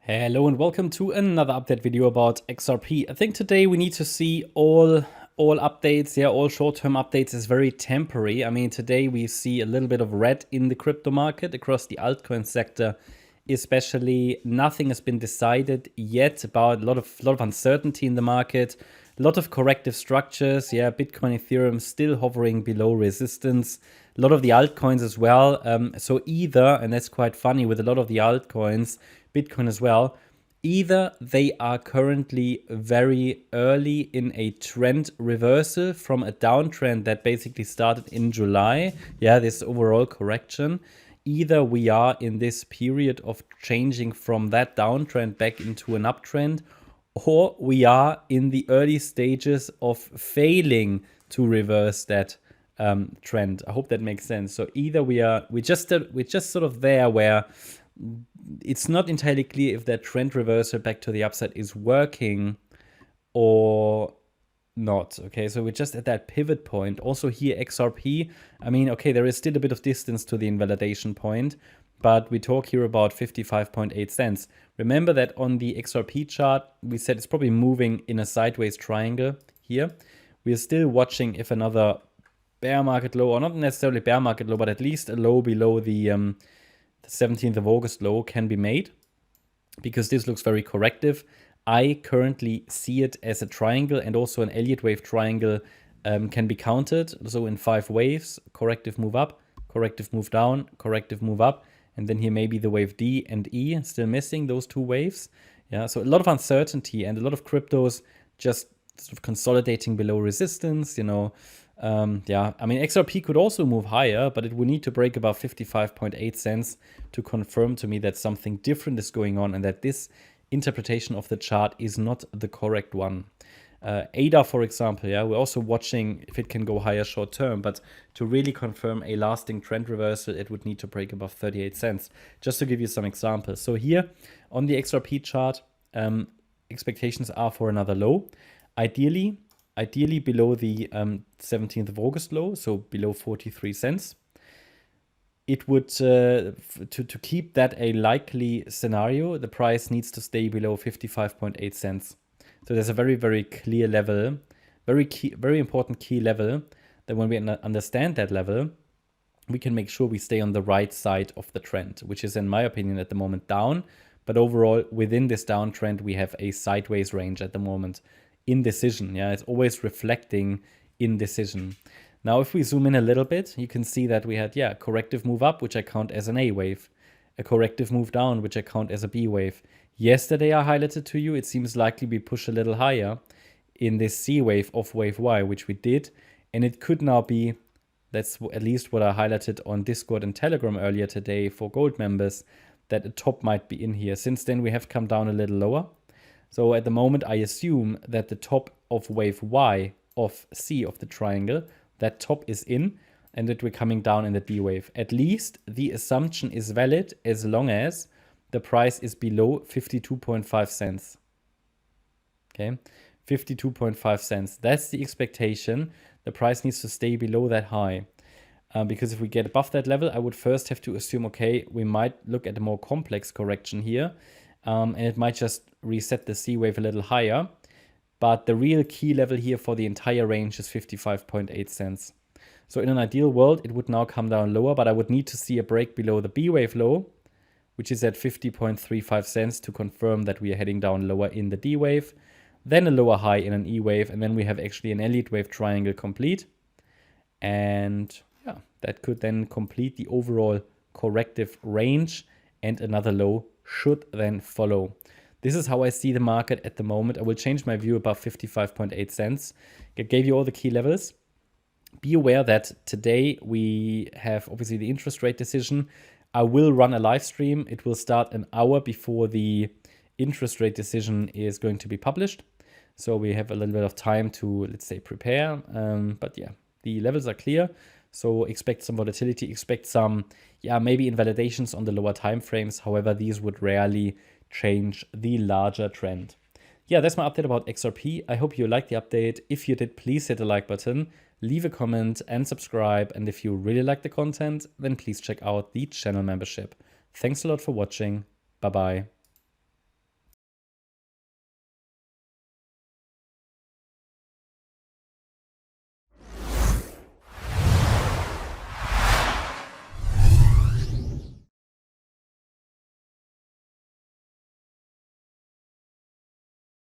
Hello and welcome to another update video about XRP. I think today we need to see all updates, all short-term updates is very temporary. I mean, today we see a little bit of red in the crypto market across the altcoin sector, especially. Nothing has been decided yet about a lot of uncertainty in the market, a lot of corrective structures. Bitcoin, Ethereum still hovering below resistance. A lot of the altcoins as well. So either, and that's quite funny with a lot of the altcoins, Bitcoin as well, either they are currently very early in a trend reversal from a downtrend that basically started in July, this overall correction. Either we are in this period of changing from that downtrend back into an uptrend, or we are in the early stages of failing to reverse that trend. I hope that makes sense. So either we're just sort of there where it's not entirely clear if that trend reversal back to the upside is working or not. Okay, so we're just at that pivot point. Also here, XRP, I mean, okay, there is still a bit of distance to the invalidation point, but we talk here about 55.8 cents. Remember that on the XRP chart, we said it's probably moving in a sideways triangle here. We are still watching if another bear market low, or not necessarily bear market low, but at least a low below the 17th of August low can be made, because this looks very corrective. I currently see it as a triangle, and also an Elliott wave triangle can be counted. So in 5 waves, corrective move up, corrective move down, corrective move up, and then here maybe the wave D and E, still missing those 2 waves. So a lot of uncertainty and a lot of cryptos just sort of consolidating below resistance, I mean, XRP could also move higher, but it would need to break above 55.8 cents to confirm to me that something different is going on and that this interpretation of the chart is not the correct one. ADA, for example, we're also watching if it can go higher short term, but to really confirm a lasting trend reversal, it would need to break above 38 cents. Just to give you some examples. So here on the XRP chart, expectations are for another low. Ideally below the 17th of August low, so below 43 cents. It would, to keep that a likely scenario, the price needs to stay below 55.8 cents. So there's a very, very clear level, very important key level, that when we understand that level, we can make sure we stay on the right side of the trend, which is, in my opinion, at the moment down. But overall, within this downtrend, we have a sideways range at the moment. Indecision, it's always reflecting indecision. Now, if we zoom in a little bit, you can see that we had, corrective move up, which I count as an A wave, a corrective move down, which I count as a B wave. Yesterday, I highlighted to you, it seems likely we push a little higher in this C wave of wave Y, which we did, and it could now be, that's at least what I highlighted on Discord and Telegram earlier today for gold members, that a top might be in here. Since then, we have come down a little lower. So at the moment, I assume that the top of wave Y of C of the triangle, that top is in, and that we're coming down in the D wave. At least the assumption is valid as long as the price is below 52.5 cents. Okay, 52.5 cents. That's the expectation. The price needs to stay below that high. Because if we get above that level, I would first have to assume, okay, we might look at a more complex correction here. And it might just reset the C wave a little higher. But the real key level here for the entire range is 55.8 cents. So in an ideal world, it would now come down lower, but I would need to see a break below the B wave low, which is at 50.35 cents, to confirm that we are heading down lower in the D wave, then a lower high in an E wave, and then we have actually an Elliott wave triangle complete. And that could then complete the overall corrective range, and another low should then follow. This is how I see the market at the moment. I will change my view above 55.8 cents. I gave you all the key levels. Be aware that today we have obviously the interest rate decision. I will run a live stream. It will start an hour before the interest rate decision is going to be published. So we have a little bit of time to, let's say, prepare. But the levels are clear. So expect some volatility, expect some, maybe invalidations on the lower time frames. However, these would rarely change the larger trend. That's my update about XRP. I hope you liked the update. If you did, please hit the like button, leave a comment and subscribe. And if you really like the content, then please check out the channel membership. Thanks a lot for watching. Bye-bye.